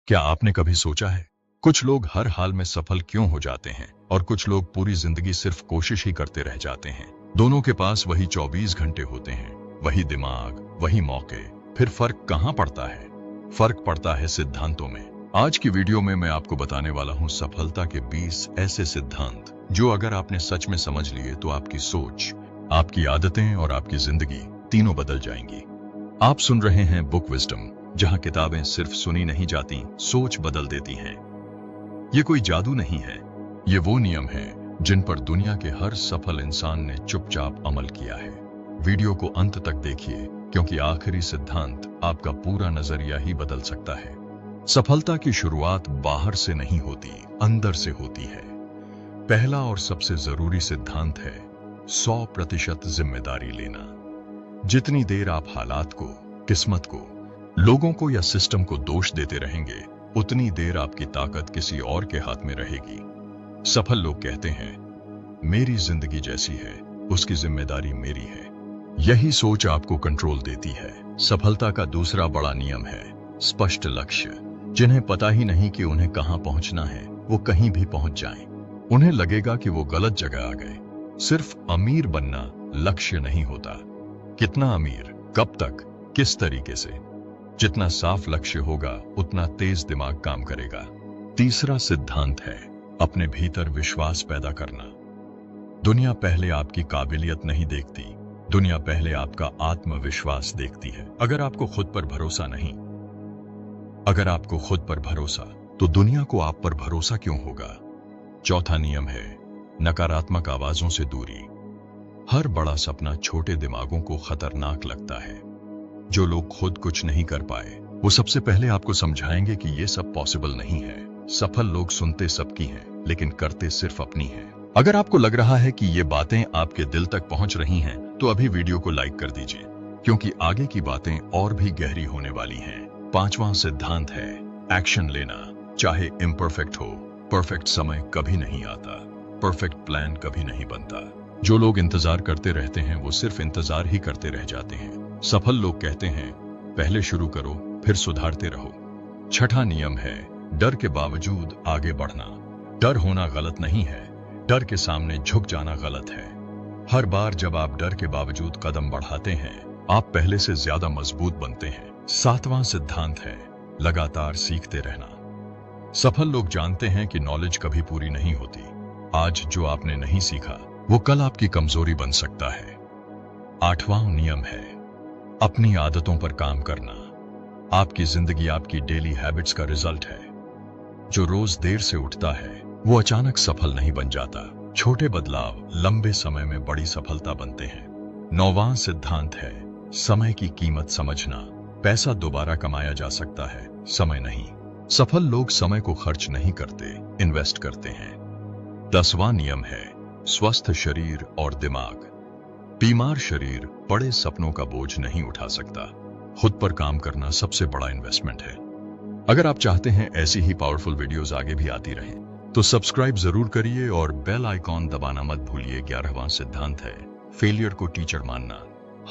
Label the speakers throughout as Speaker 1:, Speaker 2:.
Speaker 1: क्या आपने कभी सोचा है, कुछ लोग हर हाल में सफल क्यों हो जाते हैं और कुछ लोग पूरी जिंदगी सिर्फ कोशिश ही करते रह जाते हैं। दोनों के पास वही 24 घंटे होते हैं, वही दिमाग, वही मौके। फिर फर्क कहां पड़ता है? फर्क पड़ता है सिद्धांतों में। आज की वीडियो में मैं आपको बताने वाला हूं सफलता के 20 ऐसे सिद्धांत जो अगर आपने सच में समझ लिए तो आपकी सोच, आपकी आदतें और आपकी जिंदगी तीनों बदल जाएंगी। आप सुन रहे हैं बुक विजडम, जहां किताबें सिर्फ सुनी नहीं जाती, सोच बदल देती हैं। ये कोई जादू नहीं है, ये वो नियम है जिन पर दुनिया के हर सफल इंसान ने चुपचाप अमल किया है। वीडियो को अंत तक देखिए, क्योंकि आखिरी सिद्धांत आपका पूरा नजरिया ही बदल सकता है। सफलता की शुरुआत बाहर से नहीं होती, अंदर से होती है। पहला और सबसे जरूरी सिद्धांत है 100% जिम्मेदारी लेना। जितनी देर आप हालात को, किस्मत को, लोगों को या सिस्टम को दोष देते रहेंगे, उतनी देर आपकी ताकत किसी और के हाथ में रहेगी। सफल लोग कहते हैं, मेरी जिंदगी जैसी है, उसकी जिम्मेदारी मेरी है। यही सोच आपको कंट्रोल देती है। सफलता का दूसरा बड़ा नियम है स्पष्ट लक्ष्य। जिन्हें पता ही नहीं कि उन्हें कहां पहुंचना है, वो कहीं भी पहुंच जाएं। उन्हें लगेगा कि वो गलत जगह आ गए। सिर्फ अमीर बनना लक्ष्य नहीं होता। कितना अमीर, कब तक, किस तरीके से? जितना साफ लक्ष्य होगा, उतना तेज दिमाग काम करेगा। तीसरा सिद्धांत है अपने भीतर विश्वास पैदा करना। दुनिया पहले आपकी काबिलियत नहीं देखती, दुनिया पहले आपका आत्मविश्वास देखती है। अगर आपको खुद पर भरोसा नहीं, अगर आपको खुद पर भरोसा, तो दुनिया को आप पर भरोसा क्यों होगा? चौथा नियम है नकारात्मक आवाजों से दूरी। हर बड़ा सपना छोटे दिमागों को खतरनाक लगता है। जो लोग खुद कुछ नहीं कर पाए, वो सबसे पहले आपको समझाएंगे कि ये सब पॉसिबल नहीं है। सफल लोग सुनते सबकी हैं, लेकिन करते सिर्फ अपनी हैं। अगर आपको लग रहा है कि ये बातें आपके दिल तक पहुंच रही हैं, तो अभी वीडियो को लाइक कर दीजिए, क्योंकि आगे की बातें और भी गहरी होने वाली हैं। पांचवां सिद्धांत है एक्शन लेना। चाहे इम्परफेक्ट हो, परफेक्ट समय कभी नहीं आता, परफेक्ट प्लान कभी नहीं बनता। जो लोग इंतजार करते रहते हैं, वो सिर्फ इंतजार ही करते रह जाते हैं। सफल लोग कहते हैं, पहले शुरू करो, फिर सुधारते रहो। छठा नियम है डर के बावजूद आगे बढ़ना। डर होना गलत नहीं है, डर के सामने झुक जाना गलत है। हर बार जब आप डर के बावजूद कदम बढ़ाते हैं, आप पहले से ज्यादा मजबूत बनते हैं। सातवां सिद्धांत है लगातार सीखते रहना। सफल लोग जानते हैं कि नॉलेज कभी पूरी नहीं होती। आज जो आपने नहीं सीखा, वो कल आपकी कमजोरी बन सकता है। आठवां नियम है अपनी आदतों पर काम करना। आपकी जिंदगी आपकी डेली हैबिट्स का रिजल्ट है। जो रोज देर से उठता है, वो अचानक सफल नहीं बन जाता। छोटे बदलाव लंबे समय में बड़ी सफलता बनते हैं। नौवां सिद्धांत है समय की कीमत समझना। पैसा दोबारा कमाया जा सकता है, समय नहीं। सफल लोग समय को खर्च नहीं करते, इन्वेस्ट करते हैं। 10वां नियम है स्वस्थ शरीर और दिमाग। बीमार शरीर बड़े सपनों का बोझ नहीं उठा सकता। खुद पर काम करना सबसे बड़ा इन्वेस्टमेंट है। अगर आप चाहते हैं ऐसी ही पावरफुल वीडियोस आगे भी आती रहें, तो सब्सक्राइब जरूर करिए और बेल आइकॉन दबाना मत भूलिए। 11वां सिद्धांत है फेलियर को टीचर मानना।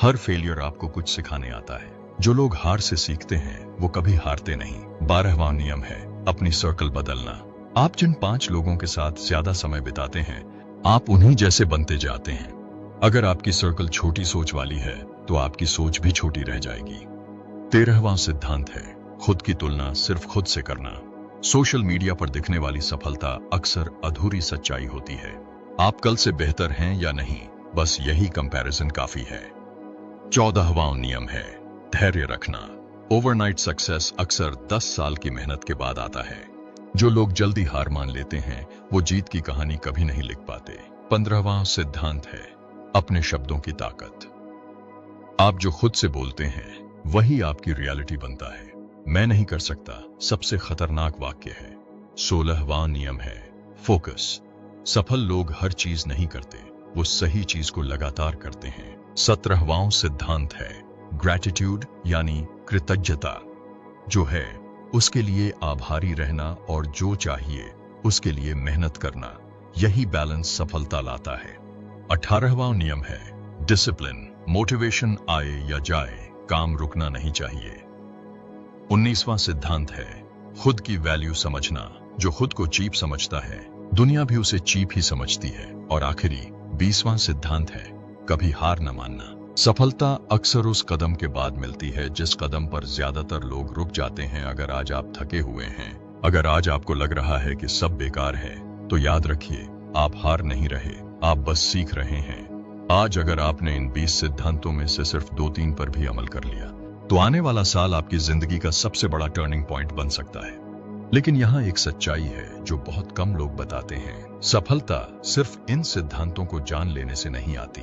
Speaker 1: हर फेलियर आपको कुछ सिखाने आता है। जो लोग हार से सीखते हैं, वो कभी हारते नहीं। 12वां नियम है अपनी सर्कल बदलना। आप जिन 5 लोगों के साथ ज्यादा समय बिताते हैं, आप उन्हीं जैसे बनते जाते हैं। अगर आपकी सर्कल छोटी सोच वाली है, तो आपकी सोच भी छोटी रह जाएगी। 13वां सिद्धांत है खुद की तुलना सिर्फ खुद से करना। सोशल मीडिया पर दिखने वाली सफलता अक्सर अधूरी सच्चाई होती है। आप कल से बेहतर हैं या नहीं, बस यही कंपैरिजन काफी है। 14वां नियम है धैर्य रखना। ओवरनाइट सक्सेस अक्सर 10 साल की मेहनत के बाद आता है। जो लोग जल्दी हार मान लेते हैं, वो जीत की कहानी कभी नहीं लिख पाते। 15वां सिद्धांत है अपने शब्दों की ताकत। आप जो खुद से बोलते हैं, वही आपकी रियलिटी बनता है। मैं नहीं कर सकता सबसे खतरनाक वाक्य है। 16वां नियम है फोकस। सफल लोग हर चीज नहीं करते, वो सही चीज को लगातार करते हैं। 17वां सिद्धांत है ग्रैटिट्यूड, यानी कृतज्ञता। जो है उसके लिए आभारी रहना और जो चाहिए उसके लिए मेहनत करना। यही बैलेंस सफलता लाता है। 18वां नियम है डिसिप्लिन। मोटिवेशन आए या जाए, काम रुकना नहीं चाहिए। 19वां सिद्धांत है खुद की वैल्यू समझना। जो खुद को चीप समझता है, दुनिया भी उसे चीप ही समझती है। और आखिरी 20वां सिद्धांत है, कभी हार न मानना। सफलता अक्सर उस कदम के बाद मिलती है जिस कदम पर ज्यादातर लोग रुक जाते हैं। अगर आज आप थके हुए हैं, अगर आज आपको लग रहा है कि सब बेकार है, तो याद रखिए, आप हार नहीं रहे, आप बस सीख रहे हैं। आज अगर आपने इन 20 सिद्धांतों में से सिर्फ 2-3 पर भी अमल कर लिया, तो आने वाला साल आपकी जिंदगी का सबसे बड़ा टर्निंग पॉइंट बन सकता है। लेकिन यहाँ एक सच्चाई है जो बहुत कम लोग बताते हैं। सफलता सिर्फ इन सिद्धांतों को जान लेने से नहीं आती।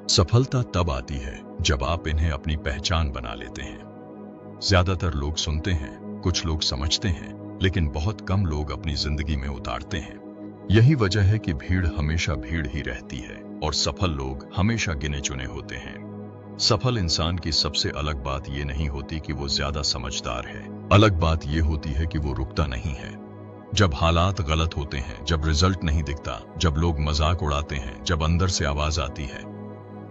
Speaker 1: सफलता तब आती है जब आप इन्हें अपनी पहचान बना लेते हैं। ज्यादातर लोग सुनते हैं, कुछ लोग समझते हैं, लेकिन बहुत कम लोग अपनी जिंदगी में उतारते हैं। यही वजह है कि भीड़ हमेशा भीड़ ही रहती है और सफल लोग हमेशा गिने चुने होते हैं। सफल इंसान की सबसे अलग बात यह नहीं होती कि वो ज्यादा समझदार है, अलग बात यह होती है कि वो रुकता नहीं है। जब हालात गलत होते हैं, जब रिजल्ट नहीं दिखता, जब लोग मजाक उड़ाते हैं, जब अंदर से आवाज आती है,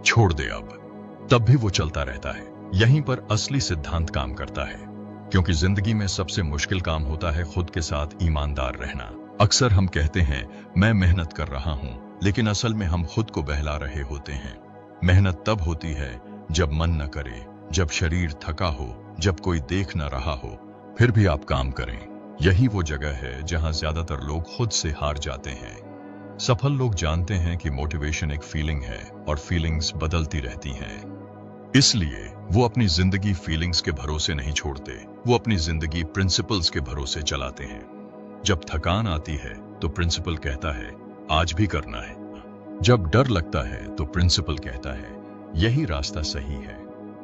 Speaker 1: छोड़ दे अब, तब भी वो चलता रहता है। यहीं पर असली सिद्धांत काम करता है, क्योंकि जिंदगी में सबसे मुश्किल काम होता है खुद के साथ ईमानदार रहना। अक्सर हम कहते हैं, मैं मेहनत कर रहा हूं, लेकिन असल में हम खुद को बहला रहे होते हैं। मेहनत तब होती है जब मन न करे, जब शरीर थका हो, जब कोई देख न रहा हो, फिर भी आप काम करें। यही वो जगह है जहां ज्यादातर लोग खुद से हार जाते हैं। सफल लोग जानते हैं कि मोटिवेशन एक फीलिंग है और फीलिंग्स बदलती रहती हैं। इसलिए वो अपनी जिंदगी फीलिंग्स के भरोसे नहीं छोड़ते, वो अपनी जिंदगी प्रिंसिपल्स के भरोसे चलाते हैं। जब थकान आती है तो प्रिंसिपल कहता है, आज भी करना है। जब डर लगता है तो प्रिंसिपल कहता है, यही रास्ता सही है।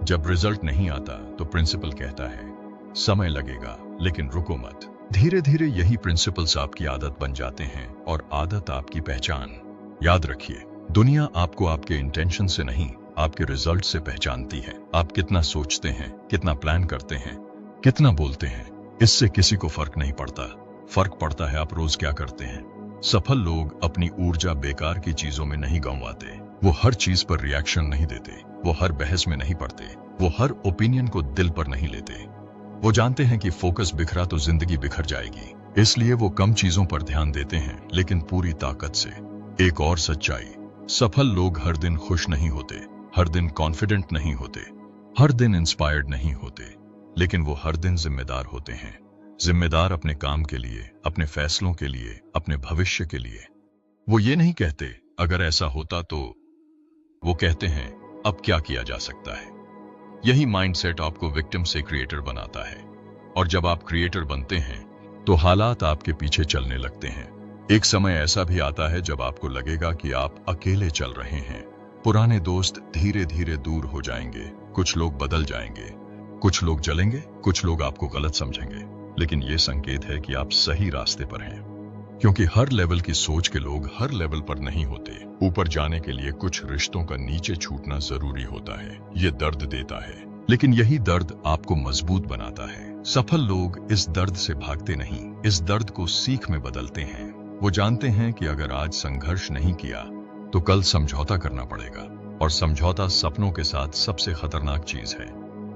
Speaker 1: जब रिजल्ट नहीं आता तो प्रिंसिपल कहता है, समय लगेगा लेकिन रुको मत। धीरे धीरे यही प्रिंसिपल्स आपकी आदत बन जाते हैं और आदत आपकी पहचान। याद रखिए, दुनिया आपको आपके इंटेंशन से नहीं, आपके रिजल्ट से पहचानती है। आप कितना सोचते हैं, कितना प्लान करते हैं, कितना बोलते हैं, इससे किसी को फर्क नहीं पड़ता। फर्क पड़ता है आप रोज क्या करते हैं। सफल लोग अपनी ऊर्जा बेकार की चीजों में नहीं गंवाते। वो हर चीज पर रिएक्शन नहीं देते, वो हर बहस में नहीं पड़ते, वो हर ओपिनियन को दिल पर नहीं लेते। वो जानते हैं कि फोकस बिखरा तो जिंदगी बिखर जाएगी, इसलिए वो कम चीजों पर ध्यान देते हैं, लेकिन पूरी ताकत से। एक और सच्चाई, सफल लोग हर दिन खुश नहीं होते, हर दिन कॉन्फिडेंट नहीं होते, हर दिन इंस्पायर्ड नहीं होते, लेकिन वो हर दिन जिम्मेदार होते हैं। जिम्मेदार अपने काम के लिए, अपने फैसलों के लिए, अपने भविष्य के लिए। वो ये नहीं कहते अगर ऐसा होता तो, वो कहते हैं अब क्या किया जा सकता है। यही माइंडसेट आपको विक्टिम से क्रिएटर बनाता है। और जब आप क्रिएटर बनते हैं तो हालात आपके पीछे चलने लगते हैं। एक समय ऐसा भी आता है जब आपको लगेगा कि आप अकेले चल रहे हैं। पुराने दोस्त धीरे धीरे दूर हो जाएंगे, कुछ लोग बदल जाएंगे, कुछ लोग जलेंगे, कुछ लोग आपको गलत समझेंगे, लेकिन यह संकेत है कि आप सही रास्ते पर हैं। क्योंकि हर लेवल की सोच के लोग हर लेवल पर नहीं होते। ऊपर जाने के लिए कुछ रिश्तों का नीचे छूटना जरूरी होता है। ये दर्द देता है, लेकिन यही दर्द आपको मजबूत बनाता है। सफल लोग इस दर्द से भागते नहीं, इस दर्द को सीख में बदलते हैं। वो जानते हैं कि अगर आज संघर्ष नहीं किया तो कल समझौता करना पड़ेगा, और समझौता सपनों के साथ सबसे खतरनाक चीज है।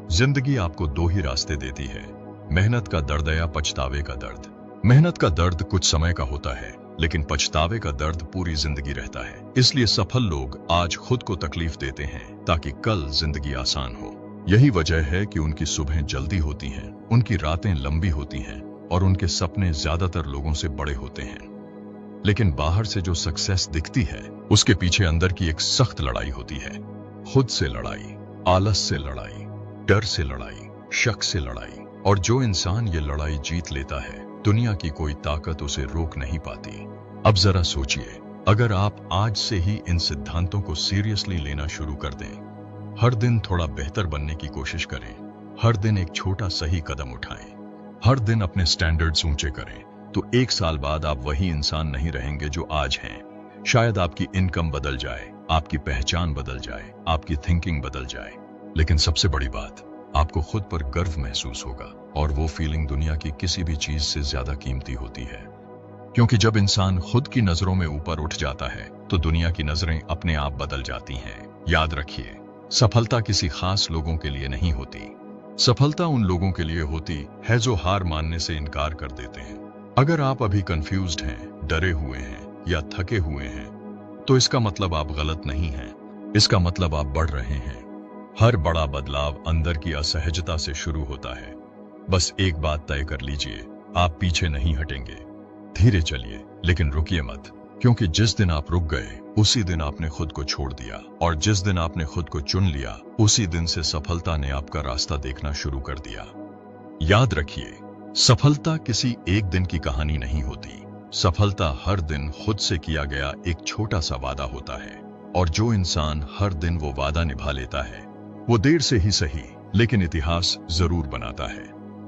Speaker 1: जिंदगी आपको दो ही रास्ते देती है, मेहनत का दर्द या पछतावे का दर्द। मेहनत का दर्द कुछ समय का होता है, लेकिन पछतावे का दर्द पूरी जिंदगी रहता है। इसलिए सफल लोग आज खुद को तकलीफ देते हैं ताकि कल जिंदगी आसान हो। यही वजह है कि उनकी सुबहें जल्दी होती हैं, उनकी रातें लंबी होती हैं और उनके सपने ज्यादातर लोगों से बड़े होते हैं। लेकिन बाहर से जो सक्सेस दिखती है, उसके पीछे अंदर की एक सख्त लड़ाई होती है। खुद से लड़ाई, आलस से लड़ाई, डर से लड़ाई, शक से लड़ाई। और जो इंसान ये लड़ाई जीत लेता है, दुनिया की कोई ताकत उसे रोक नहीं पाती। अब जरा सोचिए, अगर आप आज से ही इन सिद्धांतों को सीरियसली लेना शुरू कर दें, हर दिन थोड़ा बेहतर बनने की कोशिश करें, हर दिन एक छोटा सही कदम उठाएं, हर दिन अपने स्टैंडर्ड्स ऊंचे करें, तो एक साल बाद आप वही इंसान नहीं रहेंगे जो आज हैं। शायद आपकी इनकम बदल जाए, आपकी पहचान बदल जाए, आपकी थिंकिंग बदल जाए, लेकिन सबसे बड़ी बात, आपको खुद पर गर्व महसूस होगा। और वो फीलिंग दुनिया की किसी भी चीज से ज्यादा कीमती होती है। क्योंकि जब इंसान खुद की नजरों में ऊपर उठ जाता है तो दुनिया की नजरें अपने आप बदल जाती हैं। याद रखिए, सफलता किसी खास लोगों के लिए नहीं होती, सफलता उन लोगों के लिए होती है जो हार मानने से इनकार कर देते हैं। अगर आप अभी कंफ्यूज्ड हैं, डरे हुए हैं या थके हुए हैं, तो इसका मतलब आप गलत नहीं हैं। इसका मतलब आप बढ़ रहे हैं। हर बड़ा बदलाव अंदर की असहजता से शुरू होता है। बस एक बात तय कर लीजिए, आप पीछे नहीं हटेंगे। धीरे चलिए, लेकिन रुकिए मत, क्योंकि जिस दिन आप रुक गए उसी दिन आपने खुद को छोड़ दिया, और जिस दिन आपने खुद को चुन लिया उसी दिन से सफलता ने आपका रास्ता देखना शुरू कर दिया। याद रखिए, सफलता किसी एक दिन की कहानी नहीं होती। सफलता हर दिन खुद से किया गया एक छोटा सा वादा होता है, और जो इंसान हर दिन वो वादा निभा लेता है वो देर से ही सही लेकिन इतिहास जरूर बनाता है।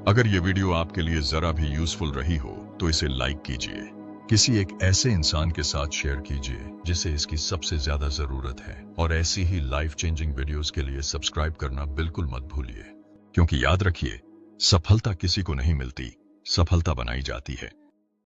Speaker 1: अगर ये वीडियो आपके लिए जरा भी यूजफुल रही हो तो इसे लाइक कीजिए, किसी एक ऐसे इंसान के साथ शेयर कीजिए जिसे इसकी सबसे ज्यादा जरूरत है, और ऐसी ही लाइफ चेंजिंग वीडियोस के लिए सब्सक्राइब करना बिल्कुल मत भूलिए, क्योंकि याद रखिए, सफलता किसी को नहीं मिलती, सफलता बनाई जाती है।